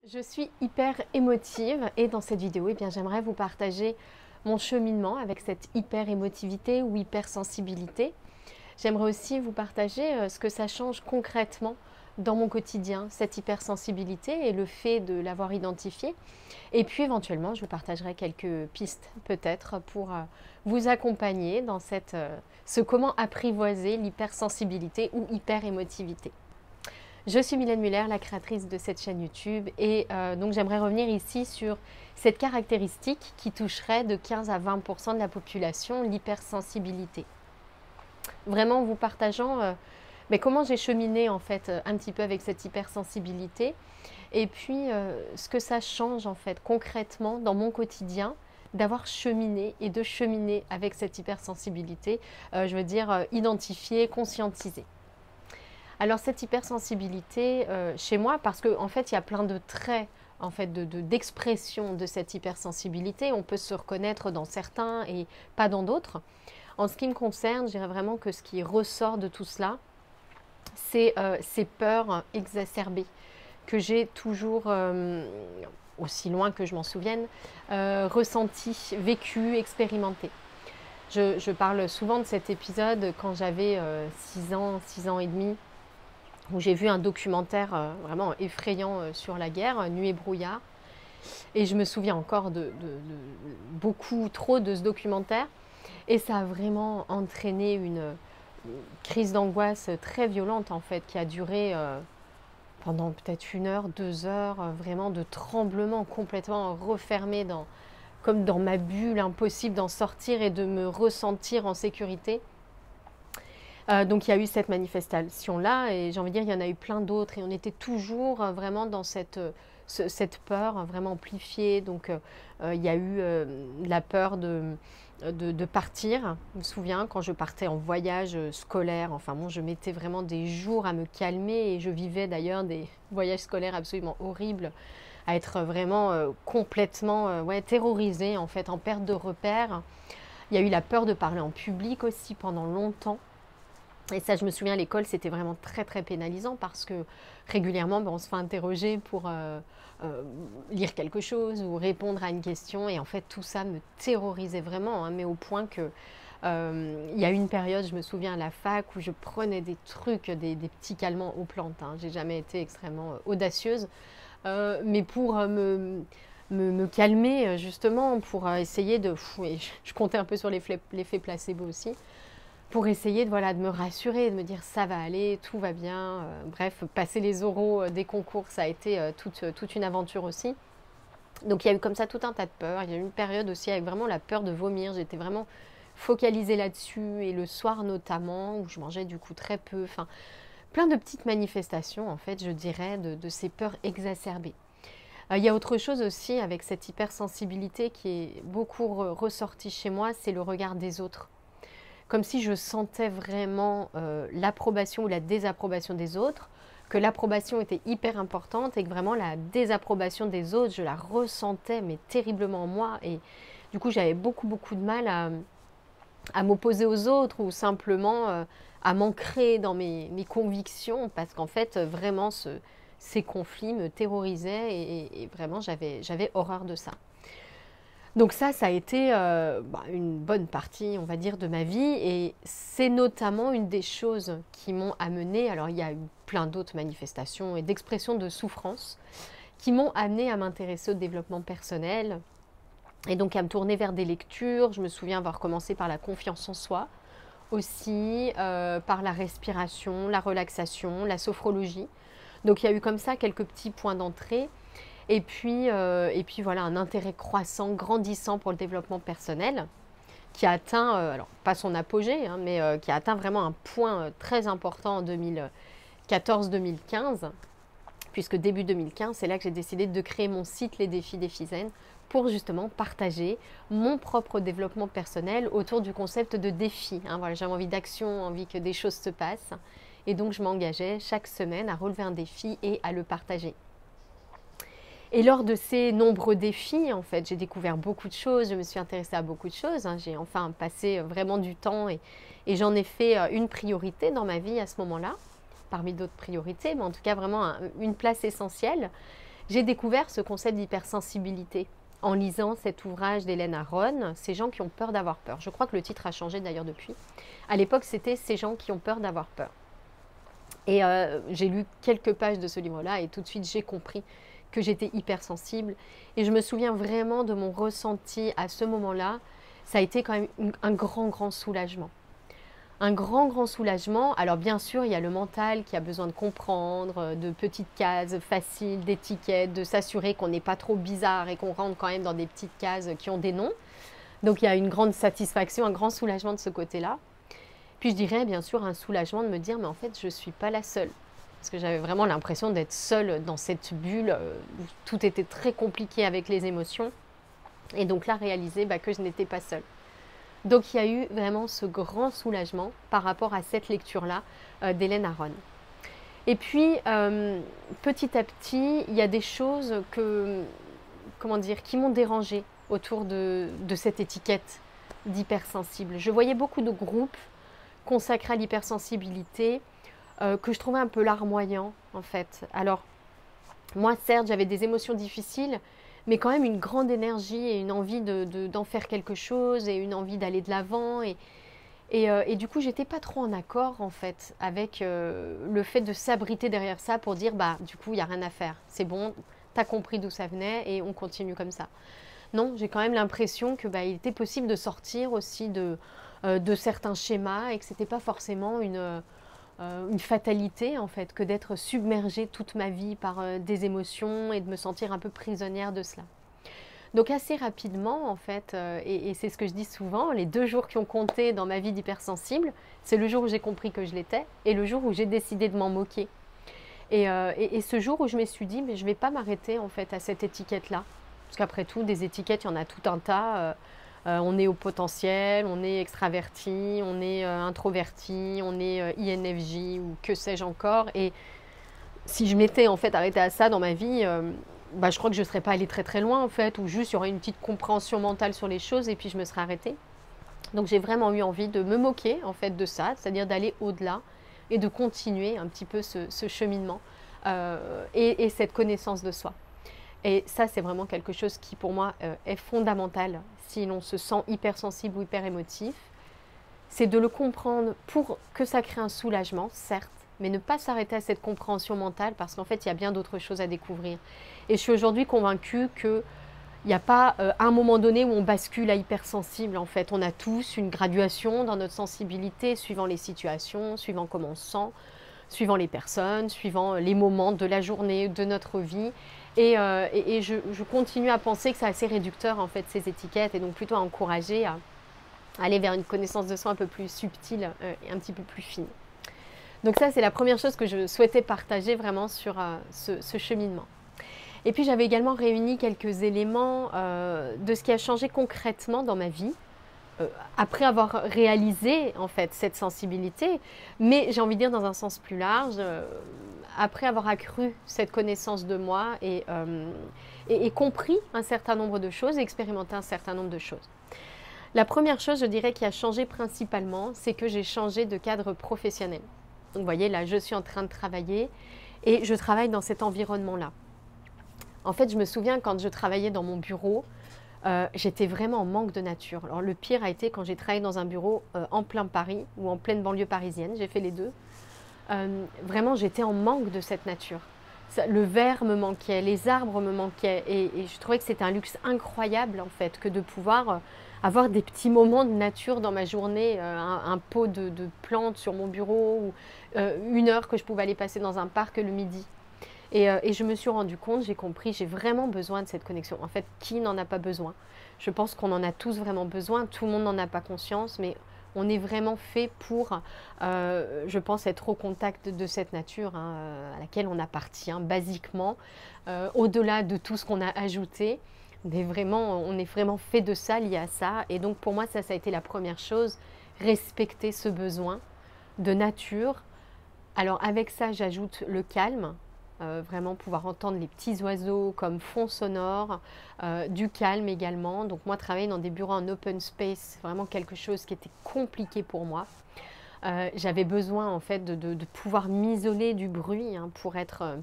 Je suis hyper émotive et dans cette vidéo, j'aimerais vous partager mon cheminement avec cette hyper émotivité ou hypersensibilité. J'aimerais aussi vous partager ce que ça change concrètement dans mon quotidien, cette hypersensibilité et le fait de l'avoir identifiée. Et puis éventuellement, je vous partagerai quelques pistes peut-être pour vous accompagner dans ce comment apprivoiser l'hypersensibilité ou hyperémotivité. Je suis Mylène Muller, la créatrice de cette chaîne YouTube et donc j'aimerais revenir ici sur cette caractéristique qui toucherait de 15 à 20% de la population, l'hypersensibilité. Vraiment en vous partageant comment j'ai cheminé en fait un petit peu avec cette hypersensibilité et puis ce que ça change en fait concrètement dans mon quotidien d'avoir cheminé et de cheminer avec cette hypersensibilité, je veux dire identifier, conscientiser. Alors cette hypersensibilité chez moi, parce qu'en fait il y a plein de traits en fait, d'expression de cette hypersensibilité, on peut se reconnaître dans certains et pas dans d'autres. En ce qui me concerne, je dirais vraiment que ce qui ressort de tout cela, c'est ces peurs exacerbées que j'ai toujours, aussi loin que je m'en souvienne, ressenties, vécues, expérimentées. Je parle souvent de cet épisode quand j'avais 6 ans et demi, où j'ai vu un documentaire vraiment effrayant sur la guerre, Nuit et brouillard. Et je me souviens encore de beaucoup trop de ce documentaire. Et ça a vraiment entraîné une crise d'angoisse très violente en fait, qui a duré pendant peut-être 1 heure, 2 heures, vraiment de tremblements complètement refermés comme dans ma bulle, impossible d'en sortir et de me ressentir en sécurité. Donc il y a eu cette manifestation-là et j'ai envie de dire il y en a eu plein d'autres et on était toujours vraiment dans cette peur vraiment amplifiée. Donc il y a eu la peur de partir. Je me souviens quand je partais en voyage scolaire, enfin bon, je mettais vraiment des jours à me calmer et je vivais d'ailleurs des voyages scolaires absolument horribles, à être vraiment complètement terrorisée en fait, en perte de repères. Il y a eu la peur de parler en public aussi pendant longtemps. Et ça, je me souviens, à l'école, c'était vraiment très, très pénalisant parce que régulièrement, on se fait interroger pour lire quelque chose ou répondre à une question. Et en fait, tout ça me terrorisait vraiment, hein, mais au point que il y a eu une période, je me souviens, à la fac, où je prenais des trucs, des petits calmants aux plantes. Hein. J'ai jamais été extrêmement audacieuse, mais pour me calmer, justement, pour essayer de... et je comptais un peu sur l'effet placebo aussi, pour essayer de me rassurer, de me dire ça va aller, tout va bien. Bref, passer les oraux des concours, ça a été toute une aventure aussi. Donc il y a eu comme ça tout un tas de peurs. Il y a eu une période aussi avec vraiment la peur de vomir. J'étais vraiment focalisée là-dessus et le soir notamment, où je mangeais du coup très peu. Enfin, plein de petites manifestations en fait, je dirais, de ces peurs exacerbées. Il y a autre chose aussi avec cette hypersensibilité qui est beaucoup ressortie chez moi, c'est le regard des autres. Comme si je sentais vraiment l'approbation ou la désapprobation des autres, que l'approbation était hyper importante et que vraiment la désapprobation des autres, je la ressentais mais terriblement en moi. Et du coup, j'avais beaucoup de mal à m'opposer aux autres ou simplement à m'ancrer dans mes convictions parce qu'en fait, vraiment, ces conflits me terrorisaient et vraiment, j'avais horreur de ça. Donc ça a été une bonne partie, on va dire, de ma vie et c'est notamment une des choses qui m'ont amenée, alors il y a eu plein d'autres manifestations et d'expressions de souffrance qui m'ont amenée à m'intéresser au développement personnel et donc à me tourner vers des lectures. Je me souviens avoir commencé par la confiance en soi, aussi par la respiration, la relaxation, la sophrologie. Donc il y a eu comme ça quelques petits points d'entrée. Et puis voilà, un intérêt croissant, grandissant pour le développement personnel qui a atteint, alors pas son apogée, hein, mais qui a atteint vraiment un point très important en 2014-2015, puisque début 2015, c'est là que j'ai décidé de créer mon site Les Défis d'Ephizen pour justement partager mon propre développement personnel autour du concept de défi. Hein, voilà, j'avais envie d'action, envie que des choses se passent. Et donc je m'engageais chaque semaine à relever un défi et à le partager. Et lors de ces nombreux défis, en fait, j'ai découvert beaucoup de choses, je me suis intéressée à beaucoup de choses. Hein, j'ai enfin passé vraiment du temps et j'en ai fait une priorité dans ma vie à ce moment-là, parmi d'autres priorités, mais en tout cas vraiment une place essentielle. J'ai découvert ce concept d'hypersensibilité en lisant cet ouvrage d'Hélène Aron, Ces gens qui ont peur d'avoir peur. Je crois que le titre a changé d'ailleurs depuis. À l'époque, c'était Ces gens qui ont peur d'avoir peur. Et j'ai lu quelques pages de ce livre-là et tout de suite j'ai compris que j'étais hypersensible. Et je me souviens vraiment de mon ressenti à ce moment-là. Ça a été quand même un grand soulagement. Un grand soulagement. Alors bien sûr, il y a le mental qui a besoin de comprendre, de petites cases faciles, d'étiquettes, de s'assurer qu'on n'est pas trop bizarre et qu'on rentre quand même dans des petites cases qui ont des noms. Donc il y a une grande satisfaction, un grand soulagement de ce côté-là. Puis je dirais bien sûr un soulagement de me dire mais en fait je ne suis pas la seule. Parce que j'avais vraiment l'impression d'être seule dans cette bulle où tout était très compliqué avec les émotions. Et donc là réaliser que je n'étais pas seule. Donc il y a eu vraiment ce grand soulagement par rapport à cette lecture-là d'Hélène Aron. Et puis petit à petit, il y a des choses qui m'ont dérangée autour de cette étiquette d'hypersensible. Je voyais beaucoup de groupes consacrés à l'hypersensibilité que je trouvais un peu larmoyants en fait. Alors moi certes j'avais des émotions difficiles, mais quand même une grande énergie et une envie d'en faire quelque chose et une envie d'aller de l'avant. Et du coup, j'étais pas trop en accord en fait avec le fait de s'abriter derrière ça pour dire du coup, il n'y a rien à faire. C'est bon, tu as compris d'où ça venait et on continue comme ça. Non, j'ai quand même l'impression que il était possible de sortir aussi de certains schémas et que c'était pas forcément une fatalité en fait que d'être submergée toute ma vie par des émotions et de me sentir un peu prisonnière de cela. Donc assez rapidement en fait, et c'est ce que je dis souvent, les 2 jours qui ont compté dans ma vie d'hypersensible, c'est le jour où j'ai compris que je l'étais et le jour où j'ai décidé de m'en moquer. Et ce jour où je me suis dit mais je ne vais pas m'arrêter en fait à cette étiquette-là, parce qu'après tout des étiquettes il y en a tout un tas. On est au potentiel, on est extraverti, on est introverti, on est INFJ ou que sais-je encore. Et si je m'étais en fait arrêtée à ça dans ma vie, je crois que je ne serais pas allée très loin en fait, ou juste il y aurait une petite compréhension mentale sur les choses et puis je me serais arrêtée. Donc j'ai vraiment eu envie de me moquer en fait de ça, c'est-à-dire d'aller au-delà et de continuer un petit peu ce cheminement et cette connaissance de soi. Et ça, c'est vraiment quelque chose qui, pour moi, est fondamental si l'on se sent hypersensible ou hyper émotif. C'est de le comprendre pour que ça crée un soulagement, certes, mais ne pas s'arrêter à cette compréhension mentale parce qu'en fait, il y a bien d'autres choses à découvrir. Et je suis aujourd'hui convaincue qu'il n'y a pas un moment donné où on bascule à hypersensible. En fait, on a tous une graduation dans notre sensibilité suivant les situations, suivant comment on se sent, suivant les personnes, suivant les moments de la journée, de notre vie. Et je continue à penser que c'est assez réducteur en fait ces étiquettes et donc plutôt à encourager à aller vers une connaissance de soi un peu plus subtile et un petit peu plus fine. Donc ça c'est la première chose que je souhaitais partager vraiment sur ce cheminement. Et puis j'avais également réuni quelques éléments de ce qui a changé concrètement dans ma vie après avoir réalisé en fait cette sensibilité, mais j'ai envie de dire dans un sens plus large, après avoir accru cette connaissance de moi et compris un certain nombre de choses, expérimenté un certain nombre de choses. La première chose, je dirais, qui a changé principalement, c'est que j'ai changé de cadre professionnel. Donc vous voyez, là, je suis en train de travailler et je travaille dans cet environnement-là. En fait, je me souviens quand je travaillais dans mon bureau, j'étais vraiment en manque de nature. Alors le pire a été quand j'ai travaillé dans un bureau en plein Paris ou en pleine banlieue parisienne, j'ai fait les deux. Vraiment j'étais en manque de cette nature. Le vert me manquait, les arbres me manquaient et je trouvais que c'était un luxe incroyable en fait que de pouvoir avoir des petits moments de nature dans ma journée, un pot de plantes sur mon bureau ou 1 heure que je pouvais aller passer dans un parc le midi. Et je me suis rendu compte, j'ai compris, j'ai vraiment besoin de cette connexion. En fait, qui n'en a pas besoin? Je pense qu'on en a tous vraiment besoin, tout le monde n'en a pas conscience, mais on est vraiment fait pour, je pense, être au contact de cette nature à laquelle on appartient, basiquement, au-delà de tout ce qu'on a ajouté. On est vraiment fait de ça, lié à ça. Et donc pour moi, ça a été la première chose, respecter ce besoin de nature. Alors avec ça, j'ajoute le calme. Vraiment pouvoir entendre les petits oiseaux comme fond sonore, du calme également. Donc moi, travailler dans des bureaux en open space, c'est vraiment quelque chose qui était compliqué pour moi. J'avais besoin en fait de pouvoir m'isoler du bruit pour être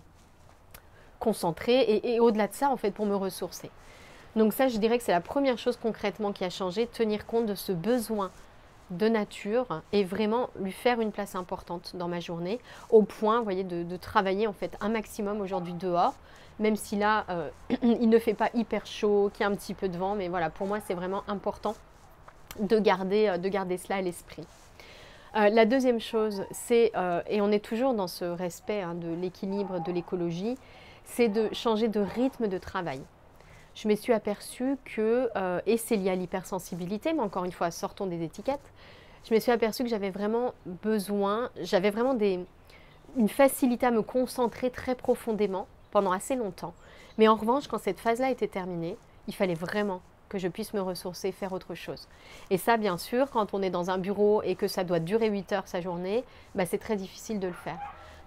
concentrer et au-delà de ça, en fait, pour me ressourcer. Donc ça, je dirais que c'est la première chose concrètement qui a changé, tenir compte de ce besoin de nature et vraiment lui faire une place importante dans ma journée, au point, vous voyez, de travailler en fait un maximum aujourd'hui dehors, même si là, il ne fait pas hyper chaud, qu'il y a un petit peu de vent, mais voilà, pour moi, c'est vraiment important de garder cela à l'esprit. La deuxième chose, c'est, et on est toujours dans ce respect de l'équilibre, de l'écologie, c'est de changer de rythme de travail. Je me suis aperçue que, et c'est lié à l'hypersensibilité, mais encore une fois, sortons des étiquettes, je me suis aperçue que j'avais vraiment besoin, j'avais vraiment une facilité à me concentrer très profondément pendant assez longtemps. Mais en revanche, quand cette phase-là était terminée, il fallait vraiment que je puisse me ressourcer, faire autre chose. Et ça, bien sûr, quand on est dans un bureau et que ça doit durer 8 heures sa journée, bah, c'est très difficile de le faire.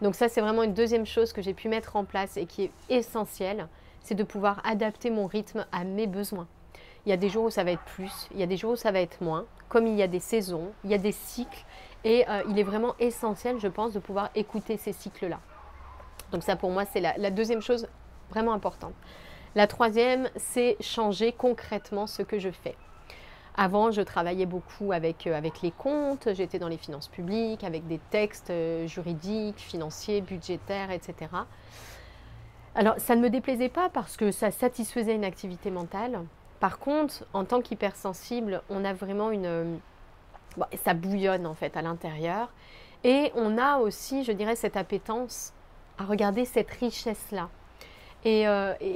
Donc ça, c'est vraiment une deuxième chose que j'ai pu mettre en place et qui est essentielle, c'est de pouvoir adapter mon rythme à mes besoins. Il y a des jours où ça va être plus, il y a des jours où ça va être moins, comme il y a des saisons, il y a des cycles, et il est vraiment essentiel, je pense, de pouvoir écouter ces cycles-là. Donc ça, pour moi, c'est la deuxième chose vraiment importante. La troisième, c'est changer concrètement ce que je fais. Avant, je travaillais beaucoup avec les comptes, j'étais dans les finances publiques, avec des textes juridiques, financiers, budgétaires, etc. Alors, ça ne me déplaisait pas parce que ça satisfaisait une activité mentale. Par contre, en tant qu'hypersensible, on a vraiment bon, ça bouillonne en fait à l'intérieur. Et on a aussi, je dirais, cette appétence à regarder cette richesse-là. Et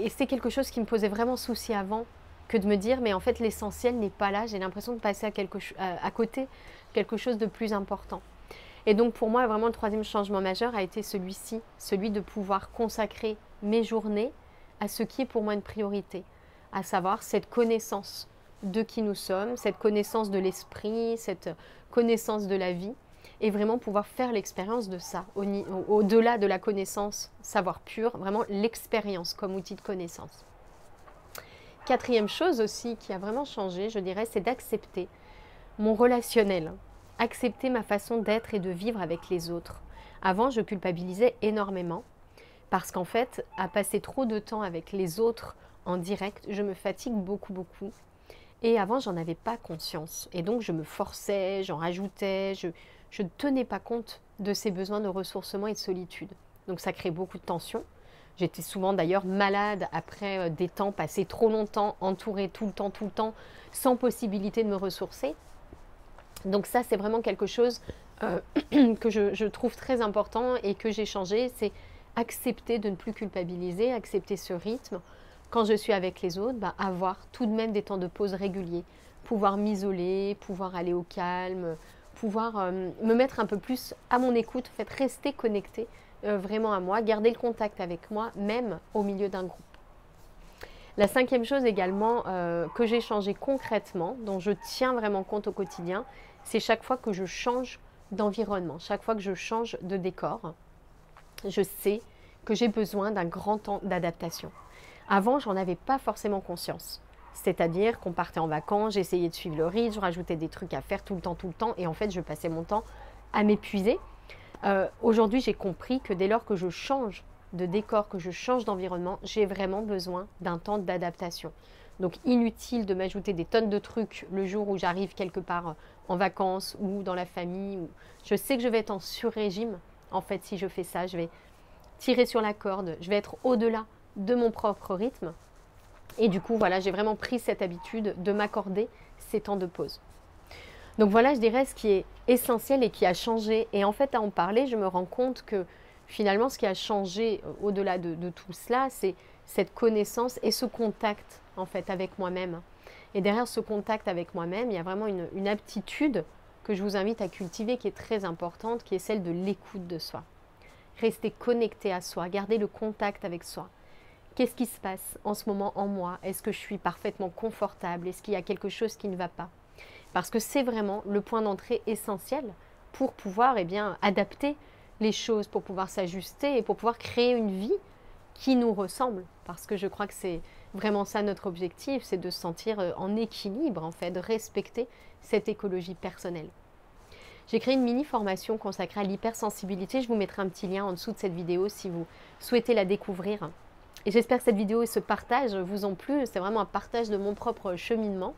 c'est quelque chose qui me posait vraiment souci avant, que de me dire, mais en fait, l'essentiel n'est pas là. J'ai l'impression de passer à côté quelque chose de plus important. Et donc, pour moi, vraiment, le troisième changement majeur a été celui-ci, celui de pouvoir consacrer mes journées à ce qui est pour moi une priorité, à savoir cette connaissance de qui nous sommes, cette connaissance de l'esprit, cette connaissance de la vie, et vraiment pouvoir faire l'expérience de ça, au-delà de la connaissance, savoir pur, vraiment l'expérience comme outil de connaissance. Quatrième chose aussi qui a vraiment changé, je dirais, c'est d'accepter mon relationnel, accepter ma façon d'être et de vivre avec les autres. Avant, je culpabilisais énormément parce qu'en fait, à passer trop de temps avec les autres en direct, je me fatigue beaucoup, beaucoup. Et avant, j'en avais pas conscience. Et donc, je me forçais, j'en rajoutais, je ne tenais pas compte de ces besoins de ressourcement et de solitude. Donc, ça crée beaucoup de tension. J'étais souvent d'ailleurs malade après des temps passés trop longtemps, entourée tout le temps, sans possibilité de me ressourcer. Donc ça, c'est vraiment quelque chose que je trouve très important et que j'ai changé, c'est accepter de ne plus culpabiliser, accepter ce rythme. Quand je suis avec les autres, bah, avoir tout de même des temps de pause réguliers, pouvoir m'isoler, pouvoir aller au calme, pouvoir me mettre un peu plus à mon écoute, en fait, rester connecté vraiment à moi, garder le contact avec moi, même au milieu d'un groupe. La cinquième chose également que j'ai changé concrètement, dont je tiens vraiment compte au quotidien, c'est chaque fois que je change d'environnement, chaque fois que je change de décor, je sais que j'ai besoin d'un grand temps d'adaptation. Avant, j'en avais pas forcément conscience. C'est-à-dire qu'on partait en vacances, j'essayais de suivre le rythme, je rajoutais des trucs à faire tout le temps, et en fait, je passais mon temps à m'épuiser. Aujourd'hui, j'ai compris que dès lors que je change de décor, que je change d'environnement, j'ai vraiment besoin d'un temps d'adaptation. Donc, inutile de m'ajouter des tonnes de trucs le jour où j'arrive quelque part en vacances ou dans la famille. Je sais que je vais être en sur-régime. En fait, si je fais ça, je vais tirer sur la corde, je vais être au-delà de mon propre rythme. Et du coup, voilà, j'ai vraiment pris cette habitude de m'accorder ces temps de pause. Donc voilà, je dirais ce qui est essentiel et qui a changé. Et en fait, à en parler, je me rends compte que finalement, ce qui a changé au-delà de tout cela, c'est cette connaissance et ce contact en fait avec moi-même. Et derrière ce contact avec moi-même, il y a vraiment une aptitude que je vous invite à cultiver qui est très importante, qui est celle de l'écoute de soi. Rester connecté à soi, garder le contact avec soi. Qu'est-ce qui se passe en ce moment en moi? Est-ce que je suis parfaitement confortable? Est-ce qu'il y a quelque chose qui ne va pas? Parce que c'est vraiment le point d'entrée essentiel pour pouvoir adapter les choses, pour pouvoir s'ajuster et pour pouvoir créer une vie qui nous ressemble. Parce que je crois que c'est vraiment ça notre objectif, c'est de se sentir en équilibre, en fait, de respecter cette écologie personnelle. J'ai créé une mini-formation consacrée à l'hypersensibilité. Je vous mettrai un petit lien en dessous de cette vidéo si vous souhaitez la découvrir. Et j'espère que cette vidéo et ce partage vous ont plu. C'est vraiment un partage de mon propre cheminement.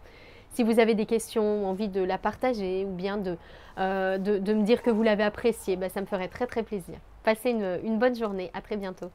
Si vous avez des questions ou envie de la partager ou bien de me dire que vous l'avez appréciée, ça me ferait très très plaisir. Passez une bonne journée. À très bientôt.